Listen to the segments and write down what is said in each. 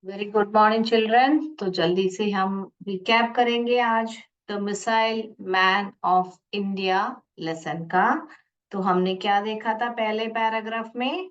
Very good morning children. तो जल्दी से हम रिकैप करेंगे आज the missile man of India lesson का। तो हमने क्या देखा था पहले पैराग्राफ में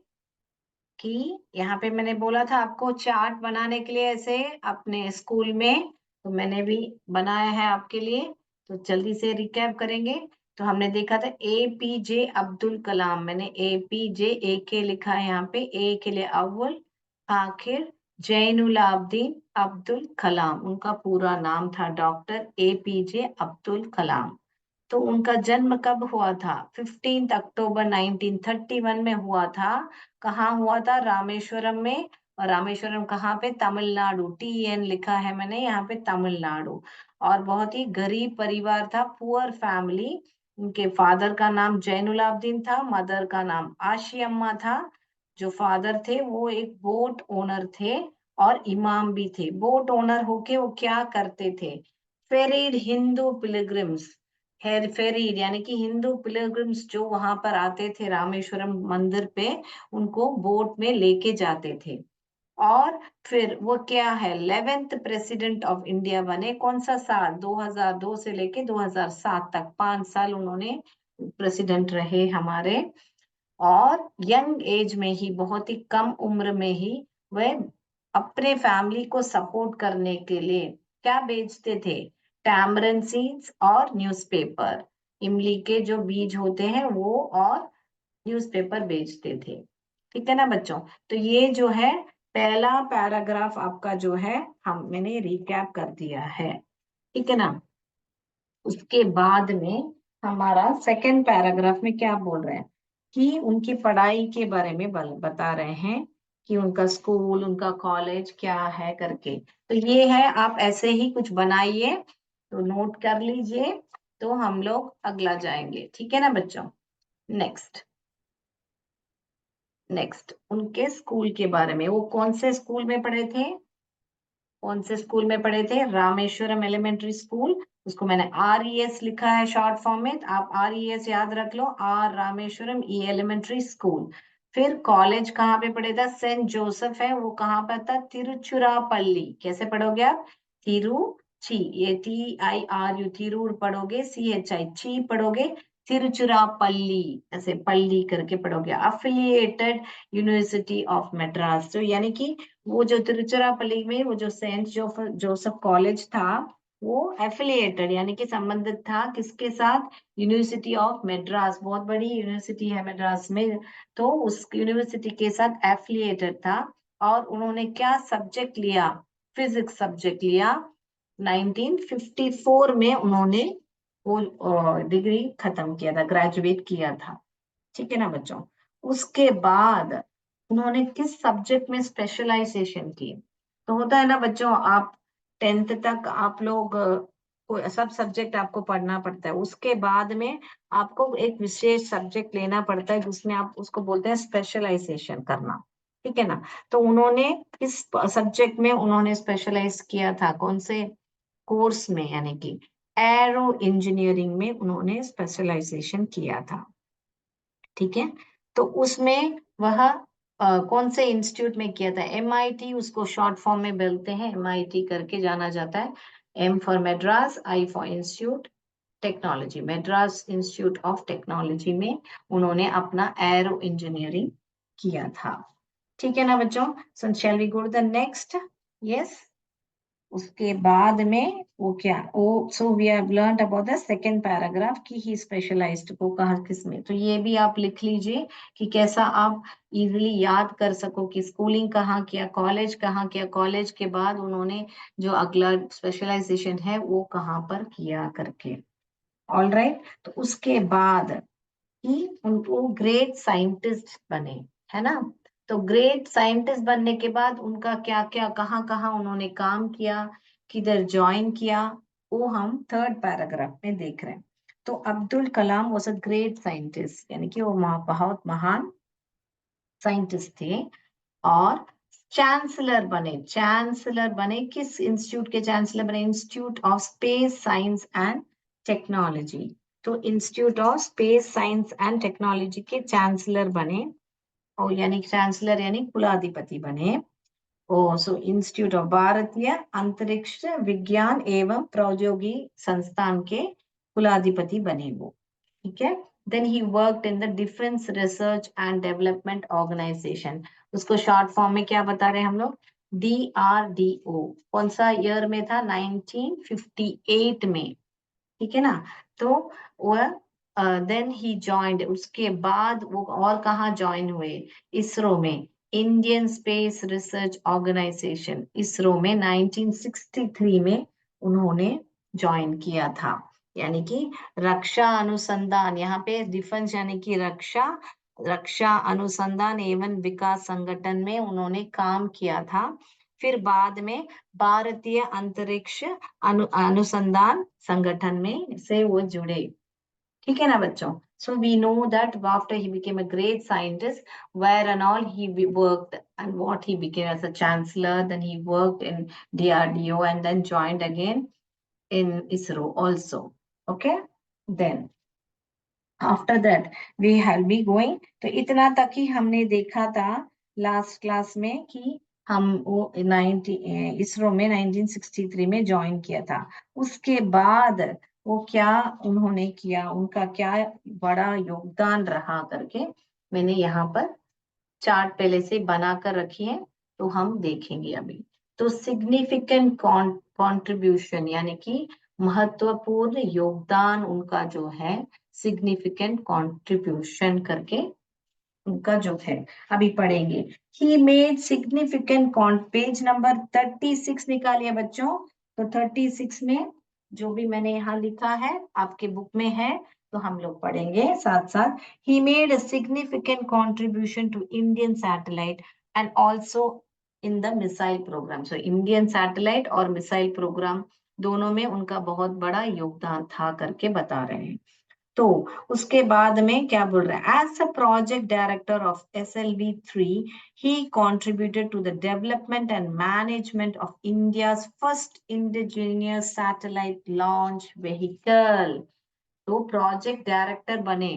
कि यहाँ पे मैंने बोला था आपको चार्ट बनाने के लिए ऐसे अपने स्कूल में, तो मैंने भी बनाया है आपके लिए। तो जल्दी से रिकैप करेंगे। तो हमने देखा था APJ अब्दुल कलाम। मैंने APJ ए के लिखा है यहाँ पे, ए के लिए अव्वल आखिर, जैनुल आबदीन अब्दुल कलाम। उनका पूरा नाम था डॉक्टर APJ अब्दुल कलाम। तो उनका जन्म कब हुआ था? 15 अक्टूबर 1931 में हुआ था। कहाँ हुआ था? रामेश्वरम में। और रामेश्वरम कहाँ पे? तमिलनाडु। TN लिखा है मैंने यहाँ पे, तमिलनाडु। और बहुत ही गरीब परिवार था, पुअर फैमिली। उनके फादर का नाम जैनुलाब्दीन था, मदर का नाम आशी अम्मा था। जो फादर थे वो एक बोट ओनर थे और इमाम भी थे। बोट ओनर होके वो क्या करते थे? फेरीड हिंदू पिलग्रिम्स, फेरीड यानी कि हिंदू पिलग्रिम्स जो वहां पर आते थे रामेश्वरम मंदिर पे, उनको बोट में लेके जाते थे। और फिर वो क्या है, 11th प्रेसिडेंट ऑफ इंडिया बने। कौन सा साल? 2002 से लेके 2007 तक 5 साल उन्होंने प्रेसिडेंट रहे हमारे। और यंग एज में ही, बहुत ही कम उम्र में ही, वह अपने फैमिली को सपोर्ट करने के लिए क्या बेचते थे? टैमरन सीड्स और न्यूज़पेपर। इमली के जो बीज होते हैं वो, और न्यूज़पेपर बेचते थे। ठीक है ना बच्चों? तो ये जो है पहला पैराग्राफ आपका जो है, मैंने रिकैप कर दिया है। ठीक है ना? उसके बाद में हमारा सेकंड पैराग्राफ में क्या बोल रहे हैं कि उनकी पढ़ाई के बारे में बता रहे हैं कि उनका स्कूल, उनका कॉलेज क्या है करके। तो ये है, आप ऐसे ही कुछ बनाइए, तो नोट कर लीजिए। तो हम लोग अगला जाएंगे। ठीक है ना बच्चों? नेक्स्ट। नेक्स्ट उनके स्कूल के बारे में, वो कौन से स्कूल में पढ़े थे? कौन से स्कूल में पढ़े थे? Rameswaram elementary school. उसको मैंने RES लिखा है शॉर्ट फॉर्म में, तो आप RES याद रख लो, R Rameswaram, E elementary school. फिर कॉलेज कहाँ पे पढ़े था? सेंट जोसेफ है, वो कहाँ पर था? तिरुचिरापल्ली। कैसे पढ़ोगे आप? तिरुची, ये TIRU, तिरूर पढ़ोगे, CHI ची पढ़ोगे, तिरुचिरापल्ली ऐसे पल्ली करके पढ़ोगे। अफिलिएटेड यूनिवर्सिटी ऑफ मद्रास, तो यानी कि वो जो तिरुचिरापल्ली में वो जो सेंट जोसेफ कॉलेज था, वो एफिलिएटेड यानी कि संबंधित था किसके साथ? यूनिवर्सिटी ऑफ मद्रास, बहुत बड़ी यूनिवर्सिटी है मद्रास में। तो उस यूनिवर्सिटी के साथ एफिलिएटेड था। और उन्होंने क्या सब्जेक्ट लिया? फिजिक्स सब्जेक्ट लिया। 1954 में उन्होंने वो डिग्री खत्म किया था, ग्रेजुएट किया था। ठीक है ना बच्चों? उसके बाद उन्होंने किस सब्जेक्ट में स्पेशलाइजेशन की? तो होता है ना बच्चों, आप 10th तक आप लोग सब सब्जेक्ट आपको पढ़ना पड़ता है। उसके बाद में आपको एक विशेष सब्जेक्ट लेना पड़ता है, जिसमें आप उसको बोलते हैं स्पेशलाइजेशन करना। ठीक है ना? तो उन्होंने किस सब्जेक्ट में उन्होंने स्पेशलाइज किया था? कौन से कोर्स में? यानी कि एरो इंजीनियरिंग में उन्होंने स्पेशलाइजेशन किया था। ठीक है? तो उसमें वह कौन से इंस्टीट्यूट में किया था? MIT, उसको शॉर्ट फॉर्म में बोलते हैं, MIT करके जाना जाता है। M for Madras, I for institute technology, Madras institute of technology में उन्होंने अपना एरो इंजीनियरिंग किया था। ठीक है ना बच्चों? So shall we go to the next? Yes. उसके बाद में वो क्या, वो so we have learned about the second paragraph कि ही स्पेशलाइज्ड को कहा किसमें। तो ये भी आप लिख लीजिए कि कैसा आप इजीली याद कर सको कि स्कूलिंग कहाँ किया, कॉलेज कहाँ किया, कॉलेज के बाद उन्होंने जो अगला स्पेशलाइजेशन है वो कहाँ पर किया करके। All right. तो उसके बाद कि उनको ग्रेट साइंटिस्ट बने, है ना? तो ग्रेट साइंटिस्ट बनने के बाद उनका क्या क्या, कहाँ कहाँ उन्होंने काम किया, किधर ज्वाइन किया, वो हम थर्ड पैराग्राफ में देख रहे हैं। तो Abdul Kalam was a great scientist, यानी कि वो बहुत महान साइंटिस्ट थे। और चांसलर बने, चांसलर बने किस इंस्टीट्यूट के? चांसलर बने institute of space science and technology. तो institute of space science and technology के चांसलर बने, और यानी चांसलर यानी कुलाधिपति बने। सो इंस्टीट्यूट ऑफ भारतीय अंतरिक्ष विज्ञान एवं प्रौद्योगिकी संस्थान के कुलाधिपति बने वो, ठीक है। Then he worked in the defence research and development organisation, उसको शॉर्ट फॉर्म में क्या बता रहे हैं हम लोग, DRDO। कौन सा ईयर में था, 1958 में, ठीक है ना। तो वह देन ही जॉइंड, उसके बाद वो और कहाँ ज्वाइन हुए, इसरो में, Indian space research organisation, ISRO में 1963 में उन्होंने ज्वाइन किया था। यानी कि रक्षा अनुसंधान, यहाँ पे डिफेंस यानी कि रक्षा, रक्षा अनुसंधान एवं विकास संगठन में उन्होंने काम किया था। फिर बाद में भारतीय अंतरिक्ष अनुसंधान संगठन में से वो जुड़े, ठीक है ना बच्चों। So we know that after he became a great scientist, where and all worked and what he became as a chancellor, then he worked in DRDO and then joined again in ISRO also. Okay, then after that we shall be going, तो इतना तक ही हमने देखा था last class में कि हम वो 90 इसरो में 1963 में ज्वाइन किया था। उसके बाद वो क्या उन्होंने किया, उनका क्या बड़ा योगदान रहा करके मैंने यहाँ पर चार्ट पहले से बना कर रखी है, तो हम देखेंगे अभी। तो सिग्निफिकेंट कंट्रीब्यूशन यानी कि महत्वपूर्ण योगदान उनका जो है, सिग्निफिकेंट कंट्रीब्यूशन करके उनका जो है अभी पढ़ेंगे। He made significant page number 36 निकालिए बच्चों। तो 36 में जो भी मैंने यहाँ लिखा है आपके बुक में है, तो हम लोग पढ़ेंगे साथ साथ। He made a significant contribution to Indian satellite and also in the missile programme. सो इंडियन सैटेलाइट और मिसाइल प्रोग्राम दोनों में उनका बहुत बड़ा योगदान था करके बता रहे हैं। तो उसके बाद में क्या बोल रहे हैं, as a project director of SLV3 he contributed to the development and management of India's first indigenous satellite launch vehicle। तो प्रोजेक्ट डायरेक्टर बने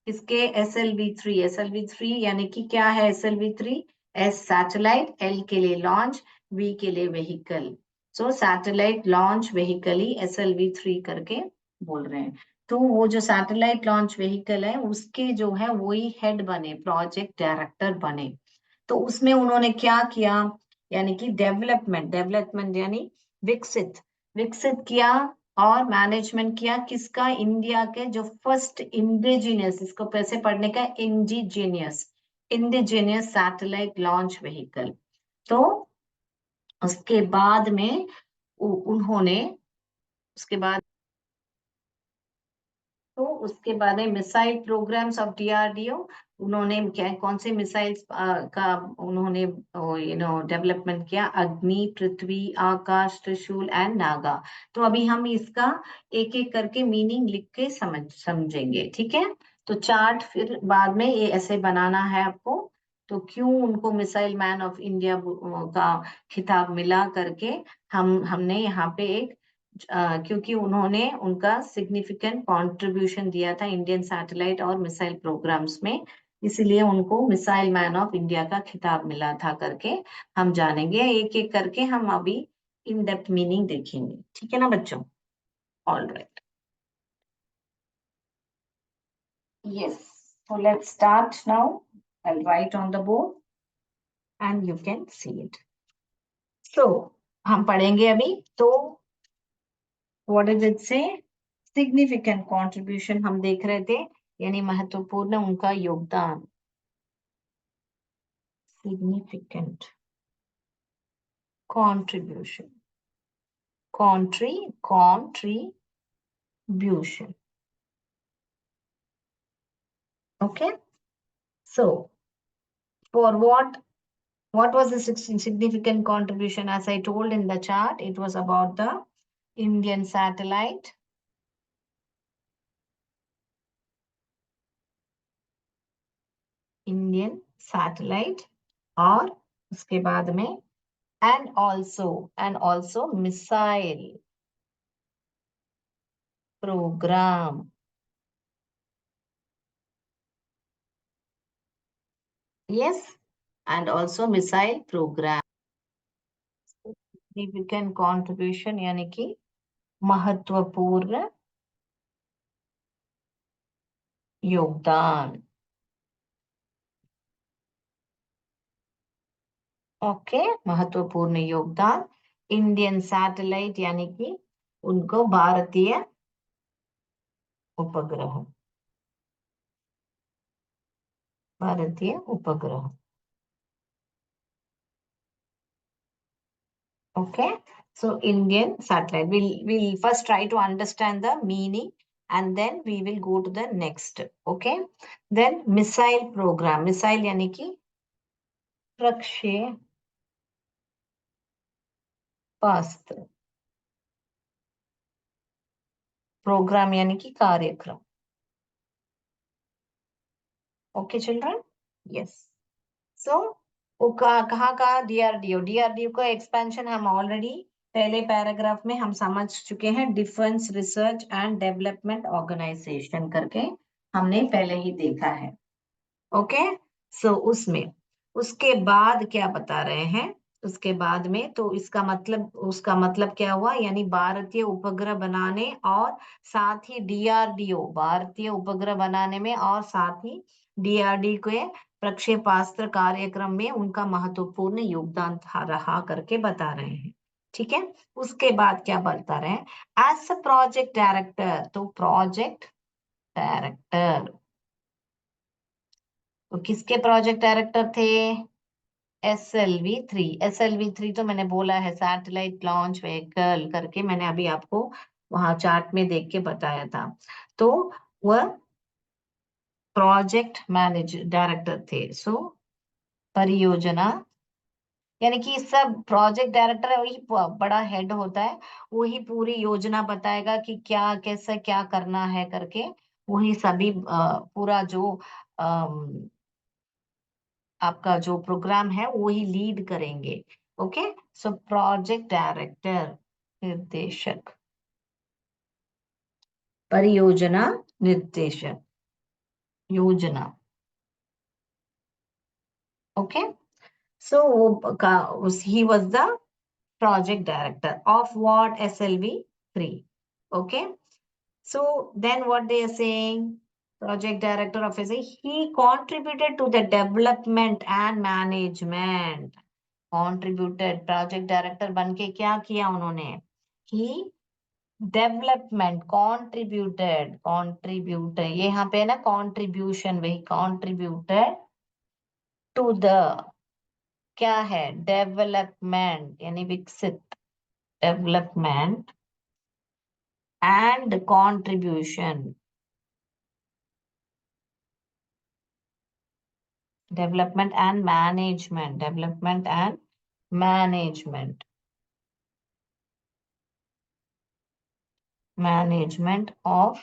इसके SLV3 यानी कि क्या है SLV3, S सैटेलाइट, L के लिए लॉन्च, V के लिए व्हीकल। सो सैटेलाइट लॉन्च व्हीकल ही SLV3 करके बोल रहे हैं। तो वो जो सैटेलाइट लॉन्च व्हीकल है उसके जो है वही हेड बने, प्रोजेक्ट डायरेक्टर बने। तो उसमें उन्होंने क्या किया, यानी कि डेवलपमेंट, डेवलपमेंट यानी विकसित, विकसित किया और मैनेजमेंट किया किसका, इंडिया के जो फर्स्ट इंडिजिनियस, इसको कैसे पढ़ने का, indigenous, indigenous satellite launch vehicle. तो उसके बाद में उन्होंने, उसके बाद तो उसके बाद में मिसाइल प्रोग्राम्स ऑफ DRDO, उन्होंने क्या कौन से मिसाइल्स का उन्होंने डेवलपमेंट किया, अग्नि, पृथ्वी, आकाश, त्रिशूल एंड नागा। तो अभी हम इसका एक एक करके मीनिंग लिख के समझेंगे, ठीक है। तो चार्ट फिर बाद में ये ऐसे बनाना है आपको। तो क्यों उनको मिसाइल मैन ऑफ इंडिया का खिताब मिला करके हमने यहाँ पे एक क्योंकि उन्होंने उनका सिग्निफिकेंट कंट्रीब्यूशन दिया था इंडियन सैटेलाइट और मिसाइल प्रोग्राम्स में, इसलिए उनको मिसाइल मैन ऑफ इंडिया का खिताब मिला था करके हम जानेंगे। एक एक करके हम अभी इन डेप्थ मीनिंग देखेंगे, ठीक है ना बच्चों। All right, yes, so let's start now. I'll write on the board and you can see it. So हम पढ़ेंगे अभी। तो व्हाट डज इट से, सिग्निफिकेंट कंट्रीब्यूशन हम देख रहे थे, यानी महत्वपूर्ण उनका योगदान, significant contribution, contribution, okay, so for what was the significant contribution, as I told in the chart, it was about the Indian satellite, Indian satellite, और उसके बाद में and also missile program, yes, and also missile program, significant contribution यानी कि महत्वपूर्ण योगदान। Okay, महत्वपूर्ण योगदान। इंडियन सैटेलाइट यानी कि उनको भारतीय उपग्रह, भारतीय उपग्रह। Okay, so Indian satellite. We'll first try to understand the meaning and then we will go to the next. Okay, then missile program. Missile यानी कि प्रक्षेपास्त्र, प्रोग्राम यानी कि कार्यक्रम। Okay, children? Yes. So वो कहाँ का डीआरडीओ, डीआरडीओ का एक्सपेंशन हम ऑलरेडी पहले पैराग्राफ में हम समझ चुके हैं। Defence research and development organisation करके हमने पहले ही देखा है। ओके, सो उसमें उसके बाद क्या बता रहे हैं, उसके बाद में तो उसका मतलब क्या हुआ, यानी भारतीय उपग्रह बनाने और साथ ही डीआरडीओ, भारतीय उपग्रह बनाने में और साथ ही डीआरडी के प्रक्षेपास्त्र कार्यक्रम में उनका महत्वपूर्ण योगदान था रहा करके बता रहे हैं। ठीक है, उसके बाद क्या बता रहे हैं, एज अ प्रोजेक्ट डायरेक्टर, तो प्रोजेक्ट डायरेक्टर तो किसके प्रोजेक्ट डायरेक्टर थे, SLV-3। SLV-3 तो मैंने बोला है सैटेलाइट लॉन्च व्हीकल करके, मैंने अभी आपको वहां चार्ट में देख के बताया था। तो वह प्रोजेक्ट मैनेजर डायरेक्टर थे। सो परियोजना यानी कि सब प्रोजेक्ट डायरेक्टर है, वही बड़ा हेड होता है, वही पूरी योजना बताएगा कि क्या कैसे क्या करना है करके, वही सभी पूरा जो आपका जो प्रोग्राम है वही लीड करेंगे। ओके, सो प्रोजेक्ट डायरेक्टर, निर्देशक, परियोजना निर्देशक, योजना। Okay, so he was the project director of what, SLV-3। Okay, so then what they are saying, project director of SA, he contributed to the development and management, contributed, project director बन के क्या किया उन्होंने, ही development, contributed ये यहाँ पे है ना कॉन्ट्रीब्यूशन, वही कॉन्ट्रीब्यूटेड टू द, क्या है, डेवलपमेंट यानी विकसित, development and contribution, development and management, development and management, management of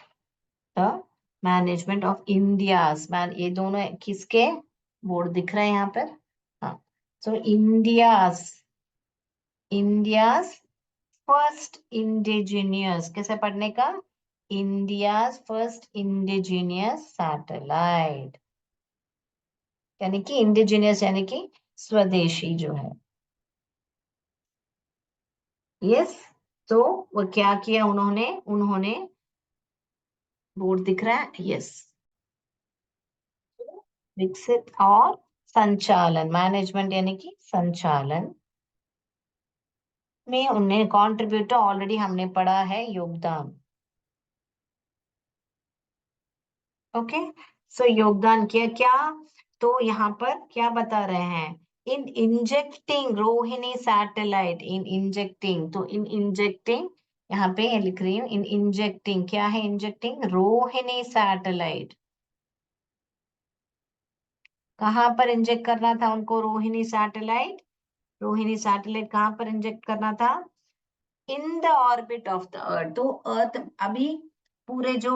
the, management of India's man, ये दोनों किसके बोर्ड दिख रहे हैं यहाँ पर, हाँ। सो इंडियाज, इंडियाज फर्स्ट इंडिजिनियस, कैसे पढ़ने का, इंडियाज फर्स्ट इंडिजिनियस सैटेलाइट, यानी कि इंडिजिनियस यानी कि स्वदेशी जो है। यस, तो वो क्या किया उन्होंने, उन्होंने बोर्ड दिख रहा है, यस, विकसित और संचालन, मैनेजमेंट यानी कि संचालन में उन्हें कॉन्ट्रीब्यूटर, ऑलरेडी हमने पढ़ा है योगदान। ओके, सो योगदान किया क्या, तो यहाँ पर क्या बता रहे हैं, इन इंजेक्टिंग रोहिणी सैटेलाइट, इन इंजेक्टिंग, तो इन इंजेक्टिंग यहाँ पे ये लिख रही हूँ, इन इंजेक्टिंग क्या है, इंजेक्टिंग रोहिणी सैटेलाइट, कहाँ पर इंजेक्ट करना था उनको रोहिणी सैटेलाइट, रोहिणी सैटेलाइट कहाँ पर इंजेक्ट करना था, in the orbit of the earth. तो अर्थ अभी पूरे जो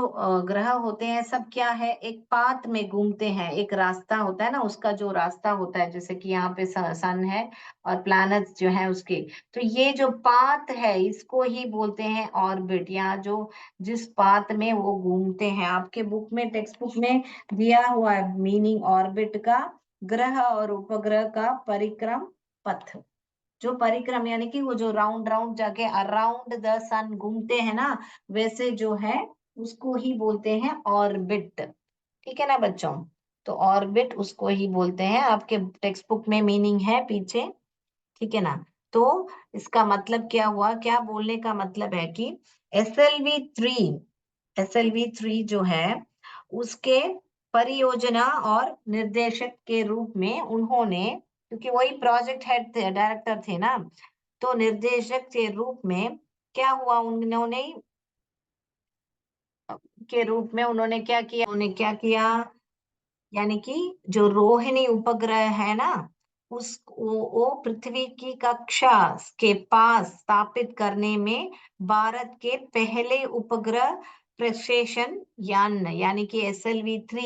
ग्रह होते हैं सब क्या है, एक पाथ में घूमते हैं, एक रास्ता होता है ना, उसका जो रास्ता होता है, जैसे कि यहाँ पे सन है और प्लैनेट्स जो है उसके, तो ये जो पाथ है इसको ही बोलते हैं ऑर्बिट, या जो जिस पाथ में वो घूमते हैं, आपके बुक में, टेक्स्ट बुक में दिया हुआ है मीनिंग ऑर्बिट का, ग्रह और उपग्रह का परिक्रम पथ। जो परिक्रम यानी कि वो जो राउंड राउंड जाके अराउंड द सन घूमते हैं ना, वैसे जो है उसको ही बोलते हैं ऑर्बिट। ठीक है ना बच्चों? तो ऑर्बिट उसको ही बोलते हैं, आपके टेक्स्ट बुक में मीनिंग है पीछे। ठीक है ना? तो इसका मतलब क्या हुआ, क्या बोलने का मतलब है कि SLV3, SLV3 जो है उसके परियोजना और निर्देशक के रूप में उन्होंने, क्योंकि वही प्रोजेक्ट हेड थे, डायरेक्टर थे ना, तो निर्देशक के रूप में क्या हुआ, उन्होंने के रूप में उन्होंने क्या किया, यानी कि जो रोहिणी उपग्रह है ना, वो पृथ्वी की कक्षा के पास स्थापित करने में भारत के पहले उपग्रह प्रक्षेपण यान यानी कि SLV3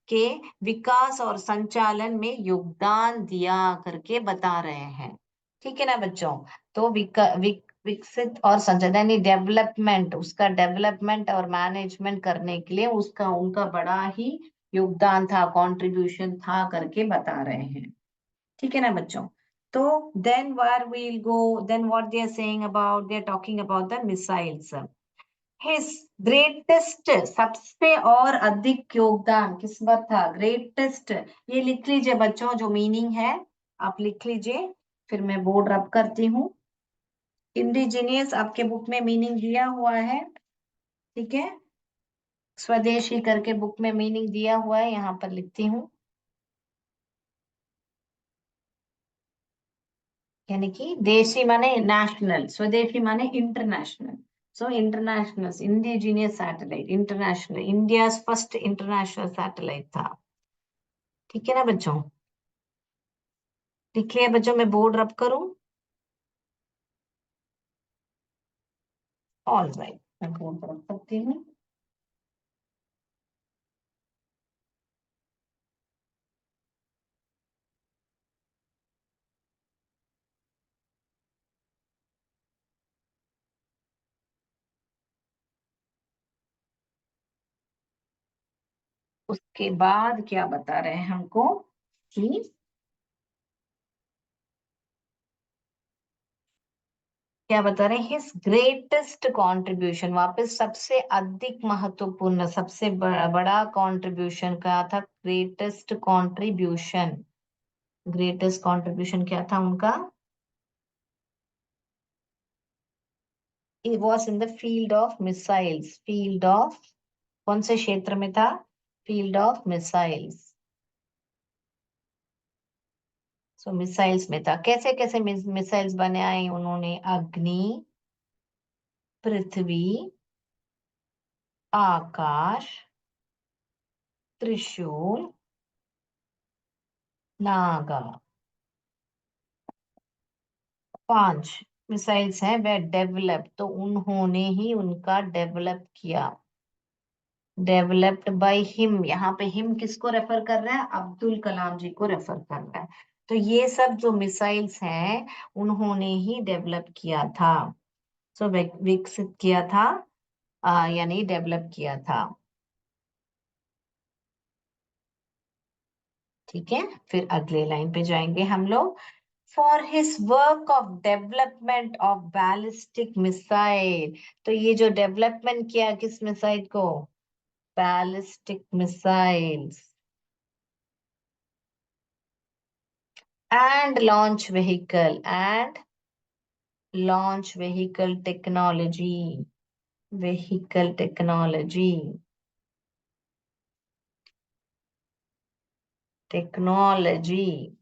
के विकास और संचालन में योगदान दिया करके बता रहे हैं। ठीक है ना बच्चों? तो विकसित और संचालन डेवलपमेंट, उसका डेवलपमेंट और मैनेजमेंट करने के लिए उसका उनका बड़ा ही योगदान था, कंट्रीब्यूशन था करके बता रहे हैं। ठीक है ना बच्चों? तो then where we'll go, then what they are saying about, they are talking about the missiles. His greatest, सबसे और अधिक योगदान किस पर था? ग्रेटेस्ट, ये लिख लीजिए बच्चों, जो मीनिंग है आप लिख लीजिए, फिर मैं बोर्ड रब करती हूँ। इंडिजीनियस आपके बुक में मीनिंग दिया हुआ है, ठीक है? स्वदेशी करके बुक में मीनिंग दिया हुआ है, यहाँ पर लिखती हूँ। यानी कि देशी माने नेशनल, स्वदेशी माने international. So international indigenous satellite, international, India first international satellite था। ठीक है ना बच्चों? लिख लिया बच्चों? मैं बोर्ड रब करूं? ऑल राइट, मैं बोर्ड रब करती हूँ। उसके बाद क्या बता रहे हैं हमको कि क्या बता रहे हैं, हिज ग्रेटेस्ट कंट्रीब्यूशन, वापस सबसे अधिक महत्वपूर्ण, सबसे बड़ा कंट्रीब्यूशन क्या था? ग्रेटेस्ट कंट्रीब्यूशन, ग्रेटेस्ट कंट्रीब्यूशन क्या था उनका? It was in the field of missiles, field of, कौन से क्षेत्र में था? Field of missiles. So missiles में था। कैसे कैसे मिसाइल्स बनाए उन्होंने? अग्नि, पृथ्वी, आकाश, त्रिशूल, नागा, 5 मिसाइल्स हैं वह डेवलप, तो उन्होंने ही उनका डेवलप किया। डेवलप्ड बाय हिम, यहाँ पे हिम किसको रेफर कर रहा है? अब्दुल कलाम जी को रेफर कर रहा है। तो ये सब जो मिसाइल्स हैं उन्होंने ही डेवलप किया था। सो विकसित किया था, यानी डेवलप किया था। ठीक है, फिर अगले लाइन पे जाएंगे हम लोग। For his work of development of ballistic missile, तो ये जो डेवलपमेंट किया किस मिसाइल को? Ballistic missiles and launch vehicle, and launch vehicle technology, vehicle technology, technology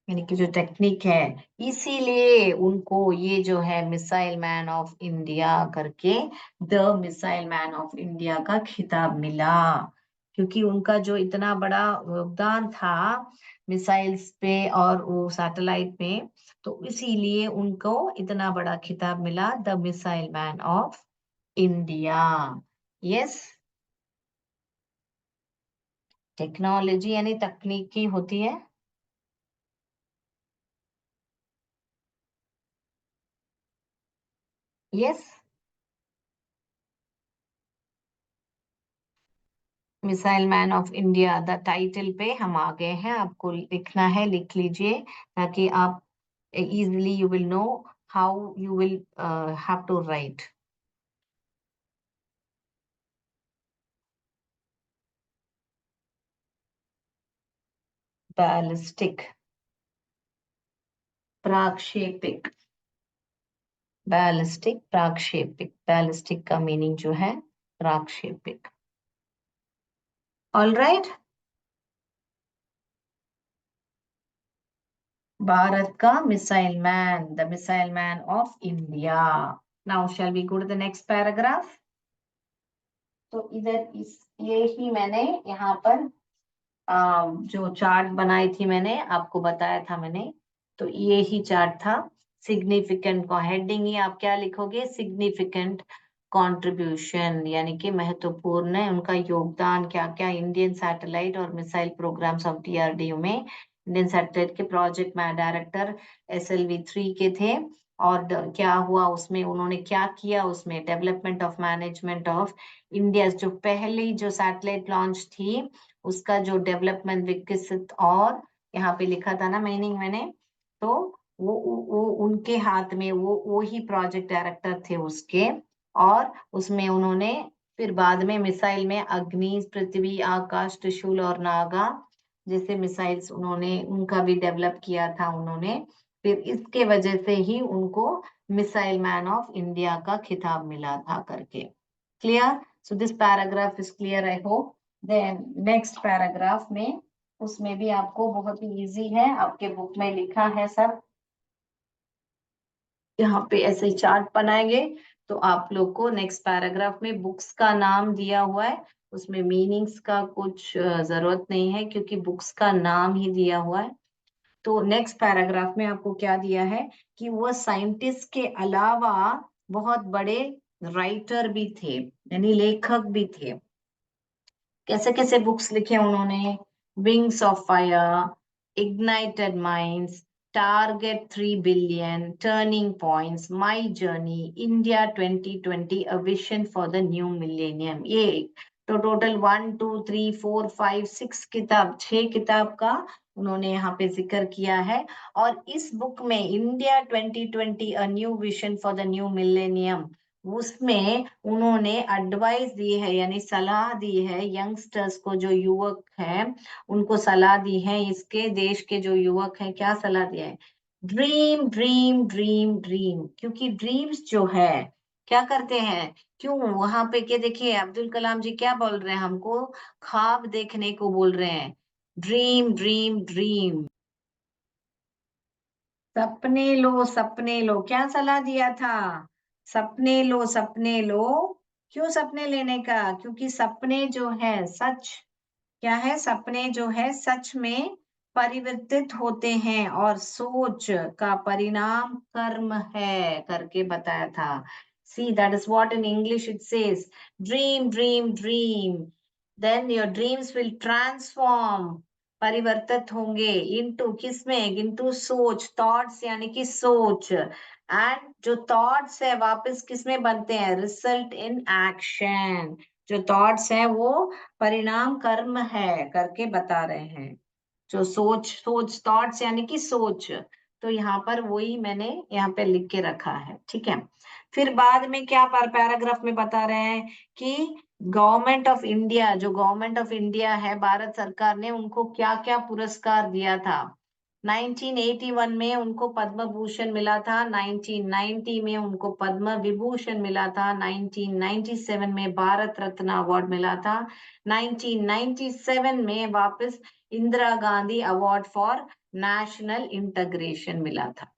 यानी कि जो टेक्निक है, इसीलिए उनको ये जो है मिसाइल मैन ऑफ इंडिया करके, the missile man of India का खिताब मिला, क्योंकि उनका जो इतना बड़ा योगदान था मिसाइल्स पे और वो सैटेलाइट पे, तो इसीलिए उनको इतना बड़ा खिताब मिला, the missile man of India. Yes, technology यानी तकनीकी होती है। Yes, missile man of India the title पे हम आ गए हैं, आपको लिखना है, लिख लीजिए ताकि आप easily you will know how you will have to write. Ballistic, प्राक्षेपिक, बैलिस्टिक, प्राक्षेपिक, बैलिस्टिक का मीनिंग जो है प्राक्षेपिक। ऑल राइट, भारत का missile man, the missile man of India. Now shall we go to the next paragraph. तो इधर इस ये ही मैंने यहाँ पर जो चार्ट बनाई थी, मैंने आपको बताया था मैंने, तो ये ही चार्ट था। सिग्निफिकेंट का हेडिंग ही आप क्या लिखोगे, सिग्निफिकेंट कंट्रीब्यूशन, यानी कि महत्वपूर्ण है उनका योगदान क्या क्या इंडियन सैटेलाइट और मिसाइल प्रोग्राम्स ऑफ डीआरडीओ में। इंडियन सैटेलाइट के प्रोजेक्ट में डायरेक्टर SLV-3 के थे, और क्या हुआ उसमें, उन्होंने क्या किया उसमें, development of management of India, जो पहली जो सैटेलाइट लॉन्च थी उसका जो डेवलपमेंट, विकसित, और यहाँ पे लिखा था ना मीनिंग मैंने, तो वो उनके हाथ में, वो ही प्रोजेक्ट डायरेक्टर थे उसके। और उसमें उन्होंने फिर बाद में मिसाइल में अग्नि, पृथ्वी, आकाश, त्रिशूल और नागा जैसे मिसाइल्स उन्होंने उनका भी डेवलप किया था उन्होंने। फिर इसके वजह से ही उनको मिसाइल मैन ऑफ इंडिया का खिताब मिला था करके। Clear? So this paragraph is clear, I hope. Then next paragraph में, उसमें भी आपको बहुत ही इजी है, आपके बुक में लिखा है सब, यहाँ पे ऐसे चार्ट बनाएंगे। तो आप लोग को नेक्स्ट पैराग्राफ में बुक्स का नाम दिया हुआ है, उसमें मीनिंग्स का कुछ जरूरत नहीं है क्योंकि बुक्स का नाम ही दिया हुआ है। तो नेक्स्ट पैराग्राफ में आपको क्या दिया है कि वह साइंटिस्ट के अलावा बहुत बड़े राइटर भी थे, यानी लेखक भी थे। कैसे कैसे बुक्स लिखे उन्होंने, wings of fire, ignited minds, target 3 billion, turning points, my journey, India 2020, a vision for the new millennium. ये तो टोटल 1 2 3 4 5 6 किताब, 6 किताब का उन्होंने यहाँ पे जिक्र किया है। और इस बुक में India 2020, a new vision for the new millennium, उसमें उन्होंने एडवाइस दी है, यानी सलाह दी है यंगस्टर्स को, जो युवक हैं उनको सलाह दी है, इसके देश के जो युवक हैं क्या सलाह दिया है, ड्रीम ड्रीम ड्रीम ड्रीम। क्योंकि ड्रीम्स जो है क्या करते हैं, क्यों वहां पे के देखिए अब्दुल कलाम जी क्या बोल रहे हैं हमको, ख्वाब देखने को बोल रहे हैं, ड्रीम ड्रीम ड्रीम, सपने लो सपने लो। क्या सलाह दिया था, सपने लो सपने लो। क्यों सपने लेने का, क्योंकि सपने जो है सच, क्या है, सपने जो है सच में परिवर्तित होते हैं और सोच का परिणाम कर्म है करके बताया था। See that is what in English it says, dream dream dream, then your dreams will transform, परिवर्तित होंगे इनटू, किसमें, इनटू सोच, थॉट्स यानी कि सोच, एंड जो थॉट्स है वापस किसमें बनते हैं, रिजल्ट इन एक्शन। जो थॉट्स है वो परिणाम कर्म है करके बता रहे हैं। जो सोच, सोच थॉट्स यानी कि सोच, तो यहाँ पर वही मैंने यहाँ पे लिख के रखा है, ठीक है। फिर बाद में क्या पैराग्राफ में बता रहे हैं कि गवर्नमेंट ऑफ इंडिया, जो गवर्नमेंट ऑफ इंडिया है भारत सरकार ने उनको क्या क्या पुरस्कार दिया था। 1981 में उनको पद्म भूषण मिला था, 1990 में उनको पद्म विभूषण मिला था, 1997 में भारत रत्न अवार्ड मिला था, 1997 में वापस Indira Gandhi award for national integration मिला था।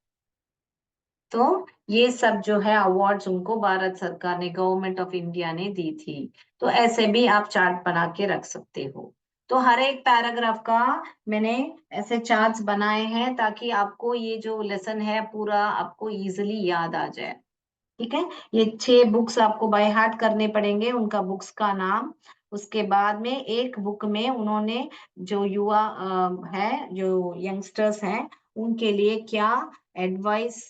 तो ये सब जो है अवार्ड्स उनको भारत सरकार ने, गवर्नमेंट ऑफ इंडिया ने दी थी। तो ऐसे भी आप चार्ट बना के रख सकते हो। तो हर एक पैराग्राफ का मैंने ऐसे चार्ट्स बनाए हैं ताकि आपको ये जो लेसन है पूरा आपको इजीली याद आ जाए, ठीक है। ये 6 बुक्स आपको बाय हार्ट करने पड़ेंगे, उनका बुक्स का नाम। उसके बाद में एक बुक में उन्होंने जो युवा है, जो यंगस्टर्स हैं उनके लिए क्या एडवाइस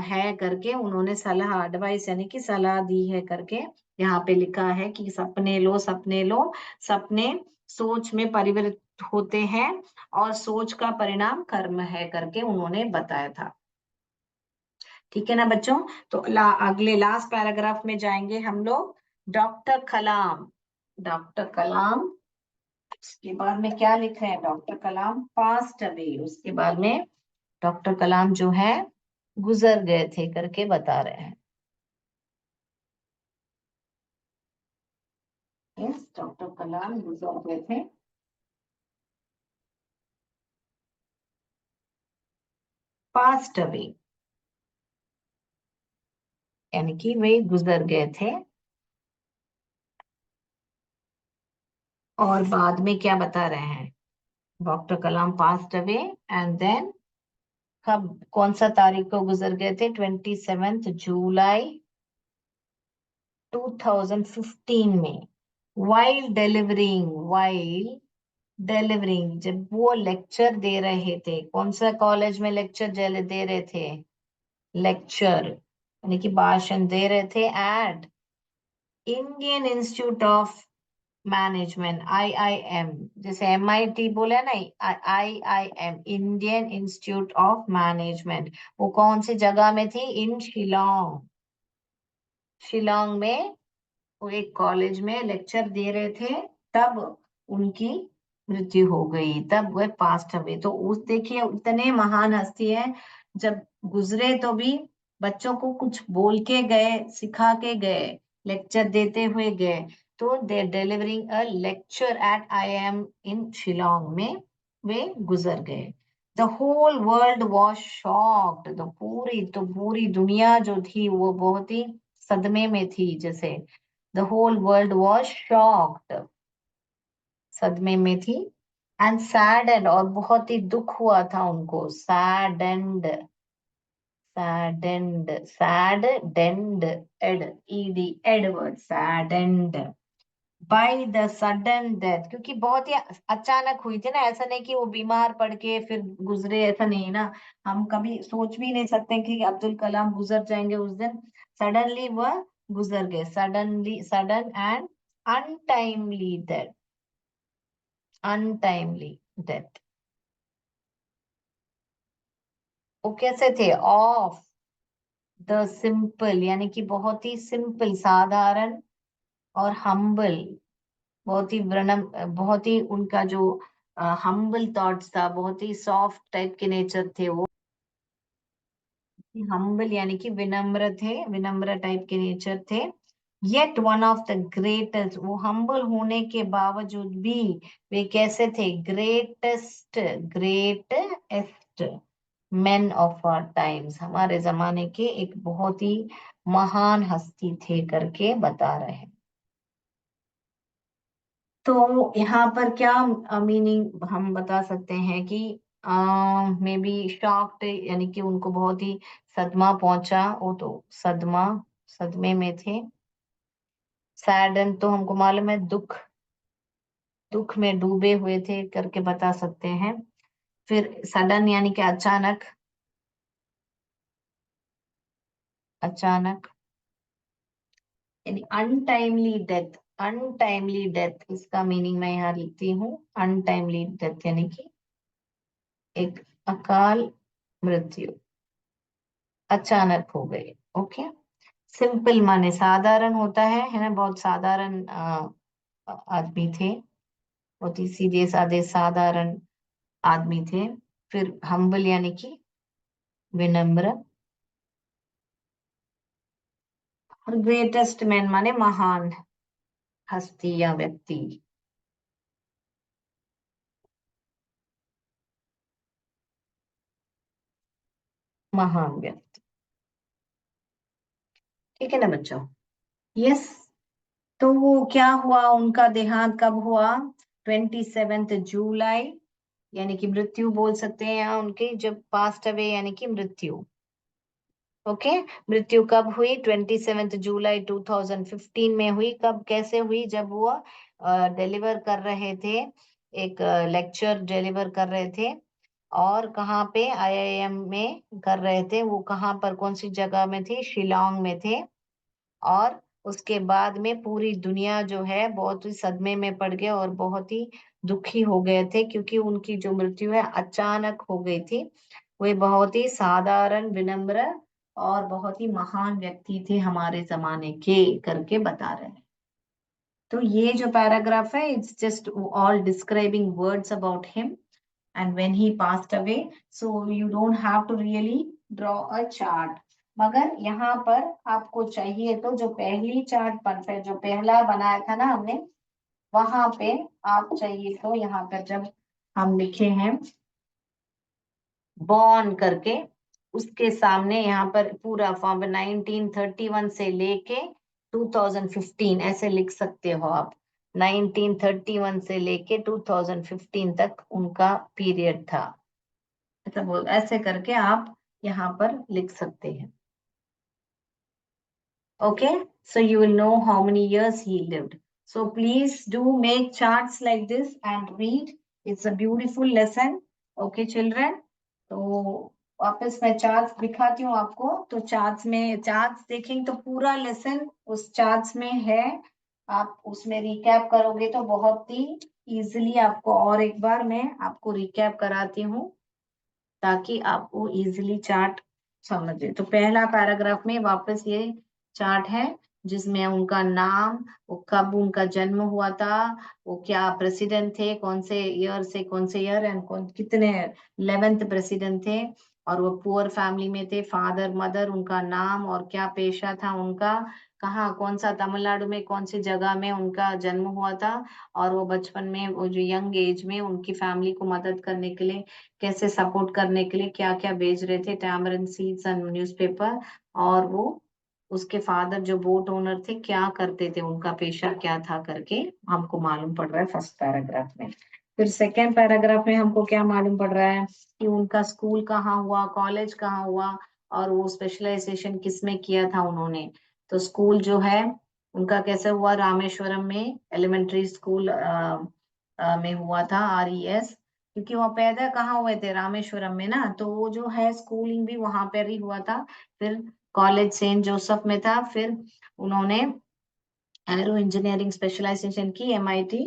है करके उन्होंने सलाह, एडवाइस यानी कि सलाह दी है करके यहाँ पे लिखा है कि सपने लो सपने लो, सपने सोच में परिवर्तित होते हैं और सोच का परिणाम कर्म है करके उन्होंने बताया था। ठीक है ना बच्चों। तो अगले लास्ट पैराग्राफ में जाएंगे हम लोग। डॉक्टर कलाम, डॉक्टर कलाम, उसके बाद में क्या लिख रहे हैं, डॉक्टर कलाम पास्ट अवे, उसके बाद में डॉक्टर कलाम जो है गुजर गए थे करके बता रहे हैं। यस, डॉक्टर कलाम गुजर गए थे, पास्ट अवे, यानी कि वे गुजर गए थे। और बाद में क्या बता रहे हैं, doctor Kalam passed away and then कब, कौन सा तारीख को गुजर गए थे, 27 जुलाई 2015 में। वाइल डिलीवरिंग, जब वो लेक्चर दे रहे थे, कौन सा कॉलेज में लेक्चर दे रहे थे, लेक्चर यानी कि भाषण दे रहे थे at Indian institute of management, IIM, जैसे MIT बोले ना, IIM, Indian institute of management. वो कौन सी जगह में थी, इन शिलोंग, शिलोंग में वो एक कॉलेज में लेक्चर दे रहे थे, तब उनकी मृत्यु हो गई, तब वह पास्ट अवे। तो उस देखिए इतने महान हस्ती है, जब गुजरे तो भी बच्चों को कुछ बोल के गए, सिखा के गए, लेक्चर देते हुए गए। तो they delivering a lecture at IIM in Shillong में वे गुजर गए। The whole world was shocked, पूरी दुनिया जो थी वो बहुत ही सदमे में थी, जैसे the whole world was shocked, सदमे में थी। एंड सैडेंड, और बहुत ही दुख हुआ था उनको, saddened, saddened, Edward, saddened by the sudden death, क्योंकि बहुत ही अचानक हुई थी ना, ऐसा नहीं कि वो बीमार पड़ के फिर गुजरे, ऐसा नहीं ना। हम कभी सोच भी नहीं सकते कि अब्दुल कलाम गुजर जाएंगे उस दिन, सडनली वह गुजर गए, suddenly, sudden and untimely death, untimely death. वो कैसे थे, ऑफ द सिंपल, यानी कि बहुत ही सिंपल, साधारण, और हम्बल, बहुत ही विनम्र, बहुत ही उनका जो हम्बल थॉट्स था, बहुत ही सॉफ्ट टाइप के नेचर थे वो, हम्बल यानी कि विनम्र थे, विनम्र टाइप के नेचर थे। Yet one of the greatest, वो हम्बल होने के बावजूद भी वे कैसे थे, greatest, greatest man of our times, हमारे जमाने के एक बहुत ही महान हस्ती थे करके बता रहे हैं। तो यहाँ पर क्या मीनिंग हम बता सकते हैं कि मे बी शॉक्ड, यानी कि उनको बहुत ही सदमा पहुंचा, वो तो सदमा, सदमे में थे। सैडन तो हमको मालूम है, दुख, दुख में डूबे हुए थे करके बता सकते हैं। फिर सडन यानी कि अचानक, अचानक, यानी अनटाइमली डेथ, अनटाइमली डेथ, इसका मीनिंग मैं यहाँ लिखती हूँ, अनटाइमली डेथ यानी कि एक अकाल मृत्यु, अचानक हो गई। ओके। सिंपल माने साधारण होता है ना, बहुत साधारण आदमी थे, बहुत ही सीधे साधे साधारण आदमी थे। फिर हम्बल यानी कि विनम्र, और ग्रेटेस्ट मैन माने महान हस्ती या व्यक्ति, महान व्यक्ति। ठीक है ना बच्चों। यस। तो वो क्या हुआ, उनका देहांत कब हुआ, 27 जुलाई, यानी कि मृत्यु बोल सकते हैं यहाँ उनकी, जब पास्ट अवे यानी कि मृत्यु। ओके। मृत्यु कब हुई, 27 जुलाई 2015 में हुई। कब, कैसे हुई, जब वो डिलीवर कर रहे थे, एक लेक्चर डिलीवर कर रहे थे, और कहाँ पे, IIM में कर रहे थे। वो कहाँ पर, कौन सी जगह में थी, शिलोंग में थे। और उसके बाद में पूरी दुनिया जो है बहुत ही सदमे में पड़ गए और बहुत ही दुखी हो गए थे, क्योंकि उनकी जो मृत्यु है अचानक हो गई थी। वे बहुत ही साधारण, विनम्र और बहुत ही महान व्यक्ति थे हमारे जमाने के करके बता रहे हैं। तो ये जो पैराग्राफ है, it's just all describing words about him and when he passed away, so you don't have to really draw a chart। मगर यहाँ पर आपको चाहिए तो जो पहली चार्ट पर जो पहला बनाया था ना हमने, वहां पे आप चाहिए तो यहाँ पर जब हम लिखे हैं बॉर्न करके, उसके सामने यहाँ पर पूरा फॉर्म 1931 से लेके 2015 ऐसे लिख सकते हो आप। 1931 से लेके 2015 तक उनका पीरियड था, मतलब ऐसे करके आप यहाँ पर लिख सकते हैं। Okay, so you will know how many years he lived. So please do make charts like this and read. It's a beautiful lesson. Okay, children. तो वापस मैं चार्ट्स दिखाती हूँ आपको। तो चार्ट्स देखेंगे तो पूरा लेसन उस चार्ट्स में है। आप उसमें रिकैप करोगे तो बहुत ही इजीली आपको, और एक बार मैं आपको रिकैप कराती हूँ ताकि आपको इजीली चार्ट समझे। तो पहला पैराग्राफ में वापस ये चार्ट है जिसमें उनका नाम, वो कब उनका जन्म हुआ था, वो क्या प्रेसिडेंट थे, कौन से ईयर से कौन से ईयर एंड कितने 11th प्रेसिडेंट थे, और वो पुअर फैमिली में थे, फादर मदर, उनका नाम और क्या पेशा था उनका, कहाँ कौन सा तमिलनाडु में कौन सी जगह में उनका जन्म हुआ था, और वो बचपन में वो जो यंग एज में उनकी फैमिली को मदद करने के लिए, कैसे सपोर्ट करने के लिए क्या क्या भेज रहे थे, टैमरिन सीड्स एंड न्यूज़पेपर, और वो उसके फादर जो बोट ओनर थे क्या करते थे, उनका पेशा क्या था करके हमको मालूम पड़ रहा है फर्स्ट पैराग्राफ में। फिर सेकेंड पैराग्राफ में हमको क्या मालूम पड़ रहा है कि उनका स्कूल कहाँ हुआ, कॉलेज कहाँ हुआ, और वो स्पेशलाइजेशन किस में किया था उन्होंने। तो स्कूल जो है उनका कैसे हुआ, रामेश्वरम में एलिमेंट्री स्कूल में हुआ था, RES, क्योंकि वो पैदा कहाँ हुए थे, रामेश्वरम में ना, तो वो जो है स्कूलिंग भी वहां पर ही हुआ था। फिर कॉलेज सेंट जोसेफ में था, फिर उन्होंने एरो इंजीनियरिंग स्पेशलाइजेशन की MIT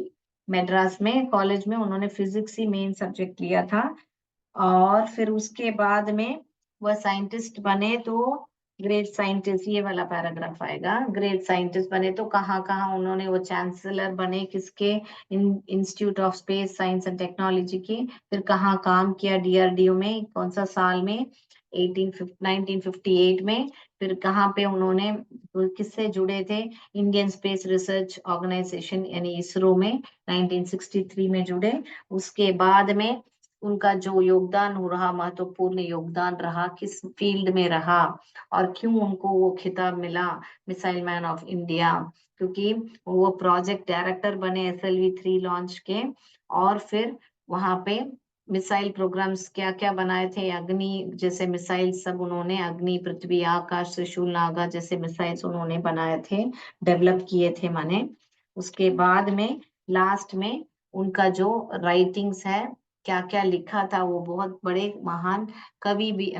मद्रास में, कॉलेज में उन्होंने फिजिक्स ही मेन सब्जेक्ट लिया था। और फिर उसके बाद में वह साइंटिस्ट बने, तो ग्रेट साइंटिस्ट, ये वाला पैराग्राफ आएगा, ग्रेट साइंटिस्ट बने तो कहाँ कहाँ उन्होंने, वो चांसलर बने किसके, institute of space science and technology की, फिर कहाँ काम किया, DRDO में, कौन सा साल में, 1958 में, फिर कहाँ पे उन्होंने किससे जुड़े थे, इंडियन स्पेस रिसर्च ऑर्गेनाइजेशन यानी इसरो में 1963 में जुड़े। उसके बाद में उनका जो योगदान हो रहा, महत्वपूर्ण योगदान रहा, किस फील्ड में रहा, और क्यों उनको वो खिताब मिला मिसाइल मैन ऑफ इंडिया, क्योंकि वो प्रोजेक्ट डायरेक्टर बने SLV-3 लॉन्च के। और फिर वहां पे मिसाइल प्रोग्राम्स क्या क्या बनाए थे, अग्नि जैसे मिसाइल सब उन्होंने, अग्नि, पृथ्वी, आकाश, त्रिशूल, नागा जैसे मिसाइल्स उन्होंने बनाए थे, डेवलप किए थे माने। उसके बाद में लास्ट में उनका जो राइटिंग्स है, क्या क्या लिखा था, वो बहुत बड़े महान कवि भी,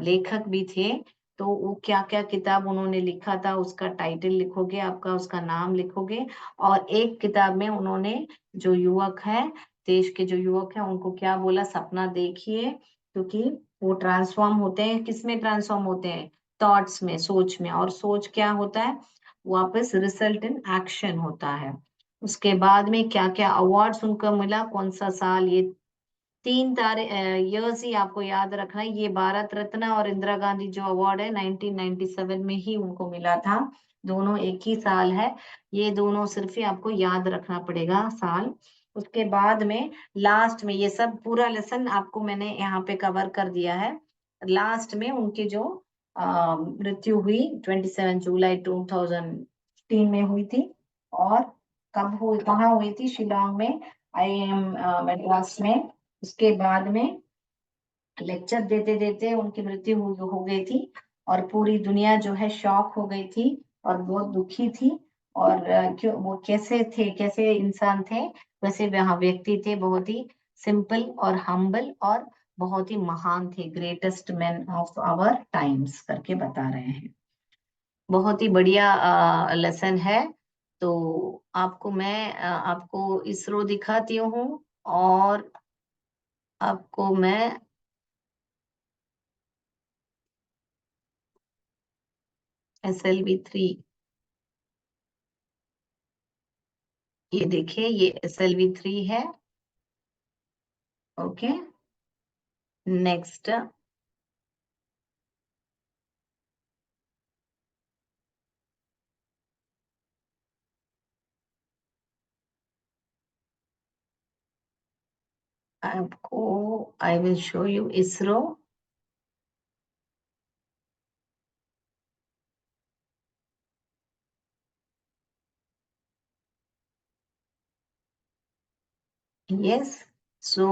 लेखक भी थे। तो वो क्या क्या किताब उन्होंने लिखा था उसका टाइटल लिखोगे, आपका उसका नाम लिखोगे। और एक किताब में उन्होंने जो युवक है, देश के जो युवक है, उनको क्या बोला, सपना देखिए, क्योंकि वो ट्रांसफॉर्म होते हैं, किसमें ट्रांसफॉर्म होते हैं, थॉट्स में, सोच में, और सोच क्या होता है, वापस रिजल्ट इन एक्शन होता है। उसके बाद में क्या क्या अवार्ड्स उनको मिला, कौन सा साल, ये तीन तारे ईयर्स ही आपको याद रखना है। ये भारत रत्न और इंदिरा गांधी जो अवार्ड है 1997 में ही उनको मिला था, दोनों एक ही साल है। ये दोनों सिर्फ ही आपको याद रखना पड़ेगा साल। उसके बाद में लास्ट में, ये सब पूरा लेसन आपको मैंने यहाँ पे कवर कर दिया है। लास्ट में उनकी जो मृत्यु हुई 27 जुलाई 2015 में हुई थी, और कब हुई, कहाँ हुई थी, शिलोंग में, IIM मद्रास में। उसके बाद में लेक्चर देते देते उनकी मृत्यु हो गई थी, और पूरी दुनिया जो है शॉक हो गई थी और बहुत दुखी थी। और क्यों, वो कैसे थे, कैसे इंसान थे, वैसे वहाँ व्यक्ति थे, बहुत ही सिंपल और हम्बल, और बहुत ही महान थे, greatest man of our times करके बता रहे हैं। बहुत ही बढ़िया लेसन है। तो आपको मैं आपको इसरो दिखाती हूँ, और आपको मैं SLV3, ये देखिए ये SLV3 है। ओके, नेक्स्ट आपको I will show you ISRO. Yes, so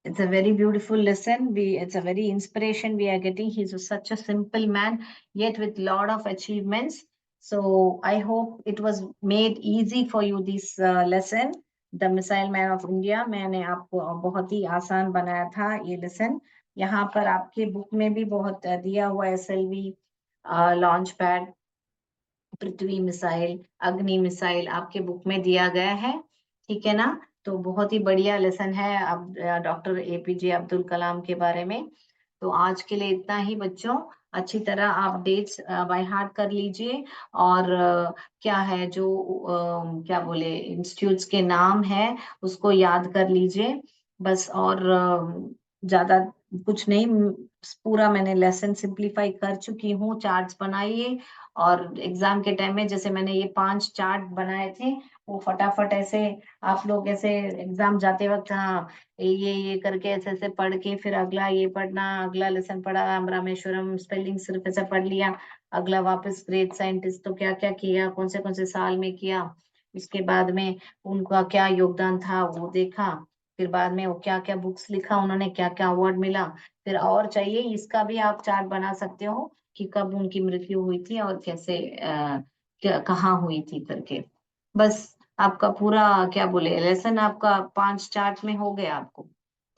it's a very beautiful lesson. It's a very inspiration we are getting. He's such a simple man, yet with lot of achievements. So I hope it was made easy for you this lesson. The Missile Man of India. मैंने आपको बहुत ही आसान बनाया था ये lesson. यहाँ पर आपके बुक में भी बहुत दिया हुआ SLV लॉन्च पैड, पृथ्वी मिसाइल, अग्नि मिसाइल आपके बुक में दिया गया है। ठीक है ना? तो बहुत ही बढ़िया लेसन है अब डॉक्टर APJ अब्दुल कलाम के बारे में। तो आज के लिए इतना ही बच्चों। अच्छी तरह आप डेट्स बाय हार्ट कर लीजिए, और क्या है जो क्या बोले इंस्टीट्यूट्स के नाम है उसको याद कर लीजिए बस। और ज्यादा कुछ नहीं, पूरा मैंने लेसन सिंप्लीफाई कर चुकी हूँ। चार्ट्स बनाइए, और एग्जाम के टाइम में जैसे मैंने ये 5 चार्ट बनाए थे, वो फटाफट ऐसे आप लोग ऐसे एग्जाम जाते वक्त, हाँ ये करके ऐसे ऐसे पढ़ के फिर अगला ये पढ़ना, अगला लेसन पढ़ा रामेश्वरम स्पेलिंग सिर्फ ऐसा पढ़ लिया, अगला वापस ग्रेट साइंटिस्ट तो क्या क्या किया, कौन से साल में किया, उसके बाद में उनका क्या योगदान था वो देखा, फिर बाद में वो क्या क्या बुक्स लिखा उन्होंने, क्या क्या अवार्ड मिला। फिर और चाहिए इसका भी आप चार्ट बना सकते हो कि कब उनकी मृत्यु हुई थी और कैसे कहाँ हुई थी करके। बस आपका पूरा क्या बोले लेसन आपका 5 चार्ट में हो गया आपको।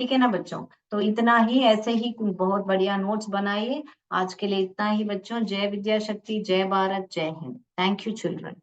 ठीक है ना बच्चों? तो इतना ही, ऐसे ही बहुत बढ़िया नोट्स बनाइए। आज के लिए इतना ही बच्चों। जय विद्या शक्ति, जय भारत, जय हिंद। Thank you children.